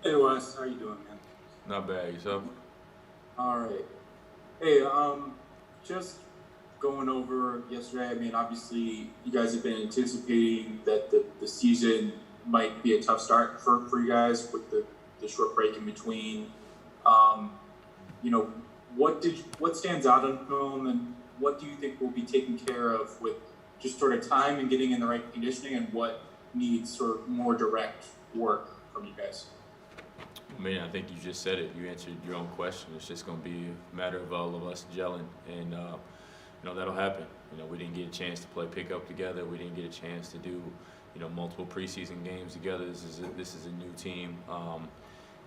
Hey Wes, how you doing, man? Not bad, yourself? All right. Hey, just going over yesterday. I mean, obviously, you guys have been anticipating that the season might be a tough start for you guys with the short break in between. Um, you know, what stands out on film, and what do you think will be taken care of with just sort of time and getting in the right conditioning, and what needs sort of more direct work from you guys? Man, I think you just said it. You answered your own question. It's just going to be a matter of all of us gelling, and that'll happen. We didn't get a chance to play pickup together. We didn't get a chance to do, multiple preseason games together. This is a new team,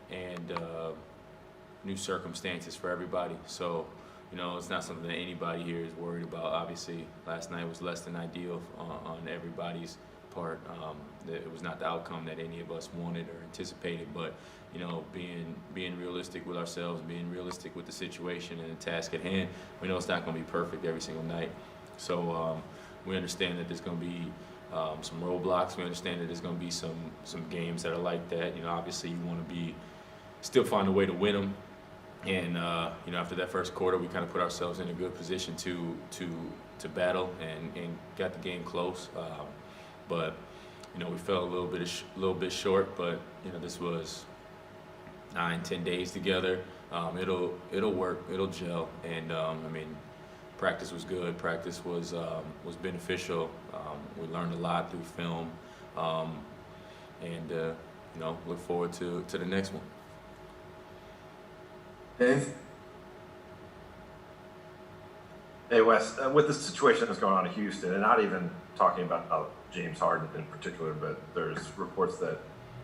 and new circumstances for everybody. So, it's not something that anybody here is worried about. Obviously, last night was less than ideal on everybody's part. It was not the outcome that any of us wanted or anticipated, but being realistic with ourselves, being realistic with the situation and the task at hand, we know it's not going to be perfect every single night. So we understand that there's going to be some roadblocks. We understand that there's going to be some games that are like that. Obviously you want to still find a way to win them. And after that first quarter, we kind of put ourselves in a good position to battle and got the game close. But we fell a little bit short. But this was 9-10 days together. It'll work. It'll gel. And practice was good. Practice was beneficial. We learned a lot through film. And look forward to the next one. Dave? Hey Wes, with the situation that's going on in Houston, and not even talking about James Harden in particular, but there's reports that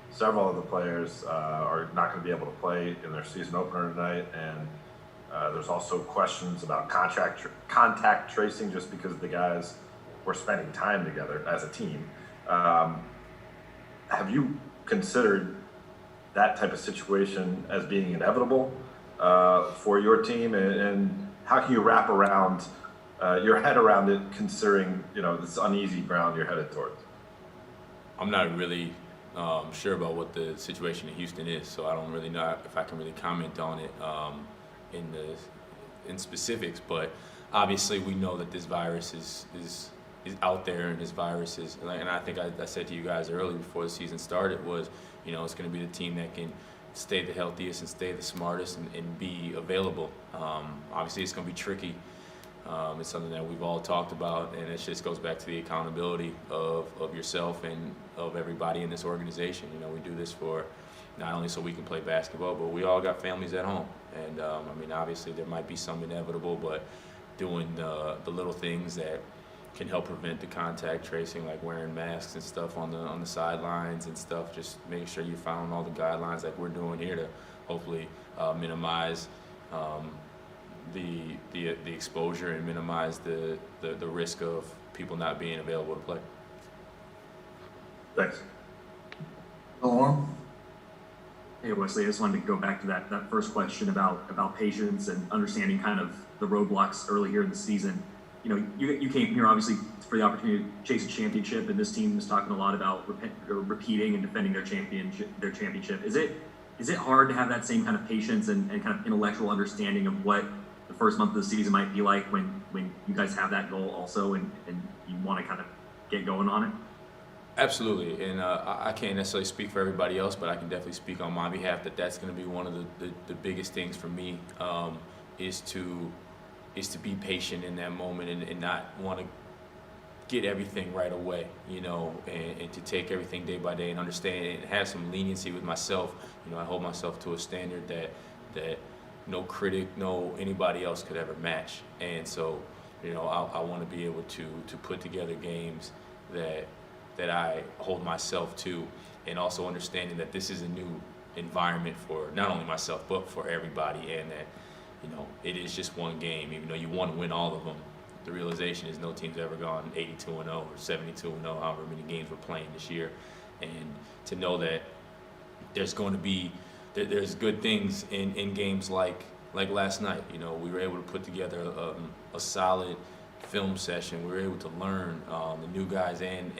several of the players are not going to be able to play in their season opener tonight, and there's also questions about contact tracing just because the guys were spending time together as a team. Have you considered that type of situation as being inevitable for your team, and how can you wrap around your head around it, considering this uneasy ground you're headed towards? I'm not really sure about what the situation in Houston is, so I don't really know if I can really comment on it in specifics. But obviously, we know that this virus is out there, and this virus is, and I think I said to you guys earlier before the season started was, it's going to be the team that can stay the healthiest and stay the smartest and be available. Obviously, it's going to be tricky. It's something that we've all talked about, and it just goes back to the accountability of yourself and of everybody in this organization. We do this for not only so we can play basketball, but we all got families at home. And obviously there might be some inevitable, but doing the little things that can help prevent the contact tracing, like wearing masks and stuff on the sidelines and stuff. Just make sure you follow all the guidelines like we're doing here to hopefully minimize the exposure and minimize the risk of people not being available to play. Thanks. Norm? Hey Wesley, I just wanted to go back to that first question about patience and understanding kind of the roadblocks early here in the season. You came here obviously for the opportunity to chase a championship, and this team is talking a lot about repeating and defending their championship. Is it hard to have that same kind of patience and kind of intellectual understanding of what the first month of the season might be like when you guys have that goal also, and you want to kind of get going on it? Absolutely, and I can't necessarily speak for everybody else, but I can definitely speak on my behalf that that's going to be one of the biggest things for me, is to be patient in that moment and not want to get everything right away, and to take everything day by day and understand and have some leniency with myself. I hold myself to a standard that no critic, no anybody else could ever match, and so I want to be able to put together games that I hold myself to, and also understanding that this is a new environment for not only myself but for everybody, and that it is just one game. Even though you want to win all of them, the realization is no team's ever gone 82-0 or 72-0, however many games we're playing this year, and to know that there's going to be there's good things in games like last night. We were able to put together a solid film session, we were able to learn the new guys and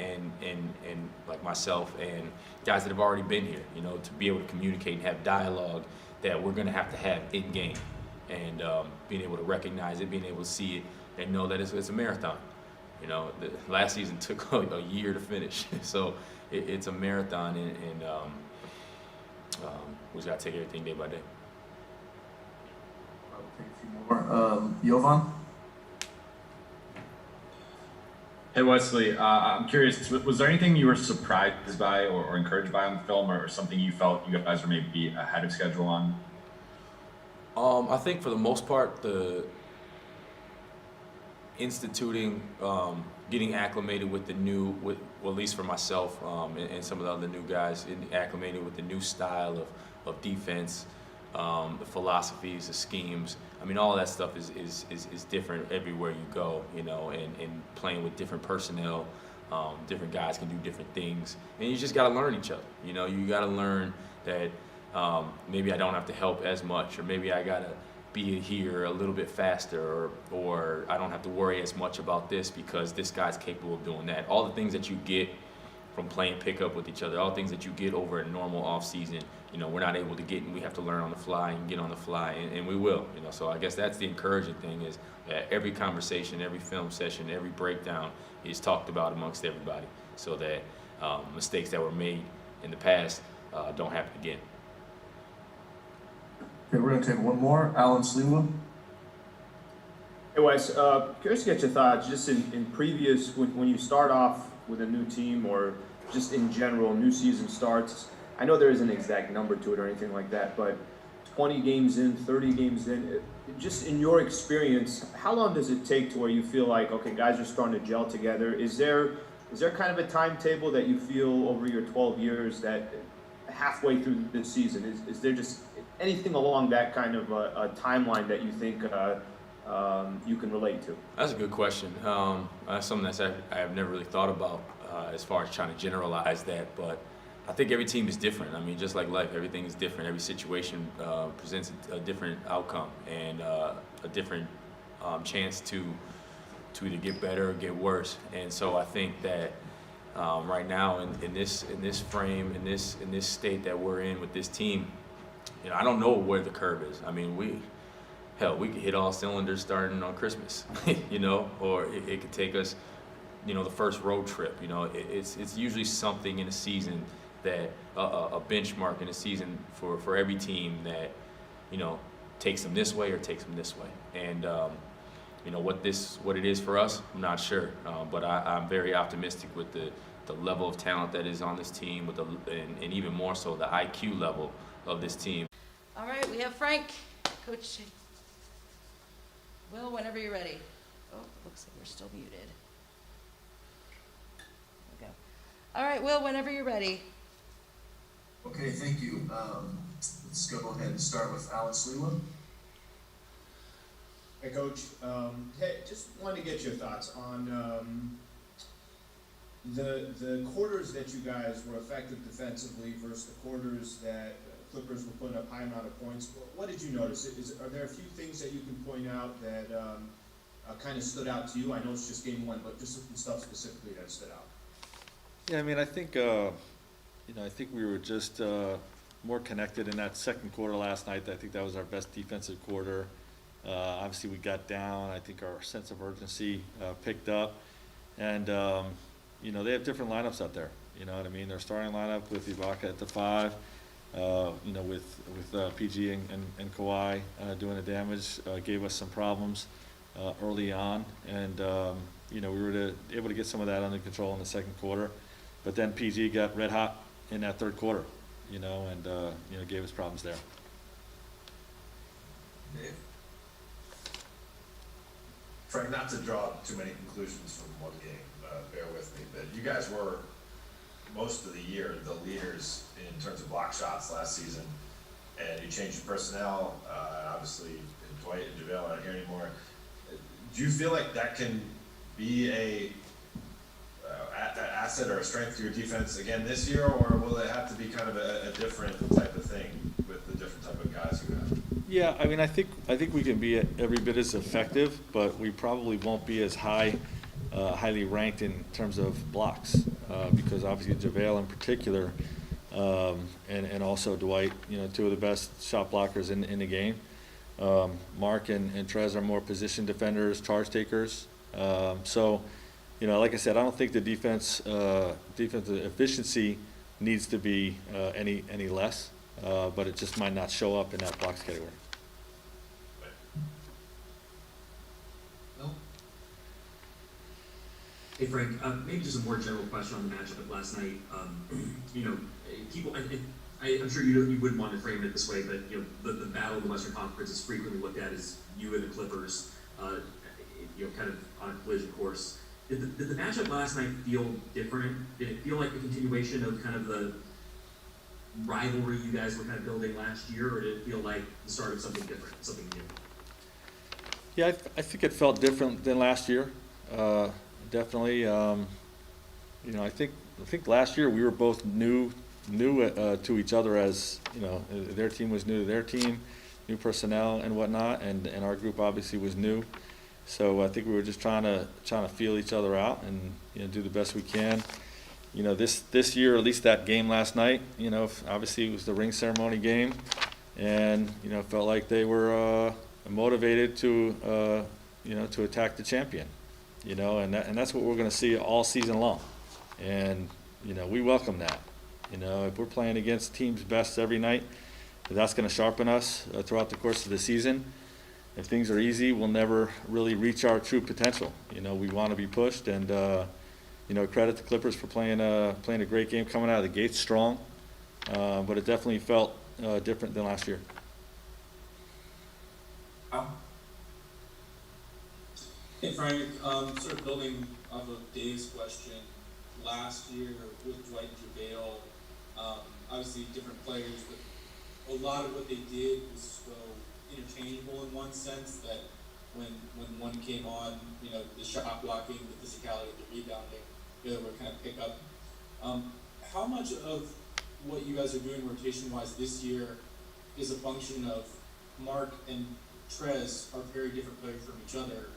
like myself and guys that have already been here, to be able to communicate and have dialogue that we're going to have in game, and being able to recognize it, being able to see it, and know that it's a marathon. The last season took a year to finish, so it's a marathon, and we just got to take everything day by day. I'll take a few more. Jovan? Hey Wesley, I'm curious, was there anything you were surprised by or encouraged by on the film, or something you felt you guys were maybe ahead of schedule on? I think for the most part, the instituting, getting acclimated with the new, well, at least for myself and some of the other new guys, acclimated with the new style of defense, the philosophies, the schemes. I mean, all of that stuff is different everywhere you go, and playing with different personnel. Different guys can do different things, and you just got to learn each other. You got to learn that maybe I don't have to help as much, or maybe I got to be here a little bit faster, or I don't have to worry as much about this because this guy's capable of doing that. All the things that you get from playing pickup with each other, all the things that you get over a normal off season, we're not able to get, and we have to learn on the fly and get on the fly, and we will. So I guess that's the encouraging thing, is that every conversation, every film session, every breakdown is talked about amongst everybody, so that mistakes that were made in the past don't happen again. Okay, we're going to take one more. Alan Slewa. Hey Wes, curious to get your thoughts just in previous, when you start off with a new team, or just in general, new season starts. I know there isn't an exact number to it or anything like that, but 20 games in, 30 games in, just in your experience, how long does it take to where you feel like, okay, guys are starting to gel together? Is there kind of a timetable that you feel over your 12 years that halfway through this season, is there just anything along that kind of a timeline that you think you can relate to? That's a good question. That's something that I have never really thought about as far as trying to generalize that, but I think every team is different. I mean, just like life, everything is different. Every situation presents a different outcome and a different chance to either get better or get worse. And so I think that right now in this frame, in this state that we're in with this team, I don't know where the curve is. I mean, we could hit all cylinders starting on Christmas, or it could take us, the first road trip. It's usually something in a season that a benchmark in a season for every team that, takes them this way or takes them this way. And what it is for us, I'm not sure. But I'm very optimistic with the level of talent that is on this team, and even more so the IQ level of this team. All right, we have Frank. Coach Will, whenever you're ready. Oh, looks like we're still muted. There we go. All right, Will, whenever you're ready. Okay, thank you. Let's go ahead and start with Alan Slewa. Hey, Coach. Hey, just wanted to get your thoughts on the quarters that you guys were effective defensively versus the quarters that Clippers were putting up high amount of points. What did you notice? Are there a few things that you can point out that kind of stood out to you? I know it's just game one, but just some stuff specifically that stood out. Yeah, I mean, I think I think we were just more connected in that second quarter last night. I think that was our best defensive quarter. Obviously, we got down. I think our sense of urgency picked up, and they have different lineups out there. You know what I mean? Their starting lineup with Ibaka at the 5, with PG and Kawhi doing the damage gave us some problems early on, and we were able to get some of that under control in the second quarter, but then PG got red hot in that third quarter, and gave us problems there. Dave? Frank, not to draw too many conclusions from one game, bear with me, but you guys were most of the year the leaders in terms of block shots last season, and you changed your personnel. Obviously, Dwight and JaVale aren't here anymore. Do you feel like that can be a asset or a strength to your defense again this year, or will it have to be kind of a different type of thing with the different type of guys you have? Yeah, I mean, I think we can be every bit as effective, but we probably won't be as highly ranked in terms of blocks, because obviously JaVale in particular, and also Dwight, two of the best shot blockers in the game. Mark and Trez are more position defenders, charge takers. So, like I said, I don't think the defensive efficiency needs to be any less, but it just might not show up in that blocks category. Bill? Hey Frank, maybe just a more general question on the matchup last night. People, I'm sure you wouldn't want to frame it this way, but the battle of the Western Conference is frequently looked at as you and the Clippers, kind of on a collision course. Did the matchup last night feel different? Did it feel like a continuation of kind of the rivalry you guys were kind of building last year, or did it feel like the start of something different, something new? Yeah, I think it felt different than last year. Definitely. I think last year we were both new to each other, as their team was new to their team, new personnel and whatnot, and our group obviously was new. So I think we were just trying to feel each other out and do the best we can. This year, at least that game last night, obviously it was the ring ceremony game, and felt like they were motivated to attack the champion, and that's what we're going to see all season long, and we welcome that. If we're playing against teams' best every night, that's going to sharpen us throughout the course of the season. If things are easy, we'll never really reach our true potential. We want to be pushed, and credit the Clippers for playing a great game, coming out of the gate strong. But it definitely felt different than last year. Hey Frank, sort of building off of Dave's question, last year with Dwight and JaVale, obviously different players, but a lot of what they did was so interchangeable in one sense that when one came on, the shot blocking, the physicality, the rebounding, the other would kind of pick up. How much of what you guys are doing rotation-wise this year is a function of Mark and Trez are very different players from each other,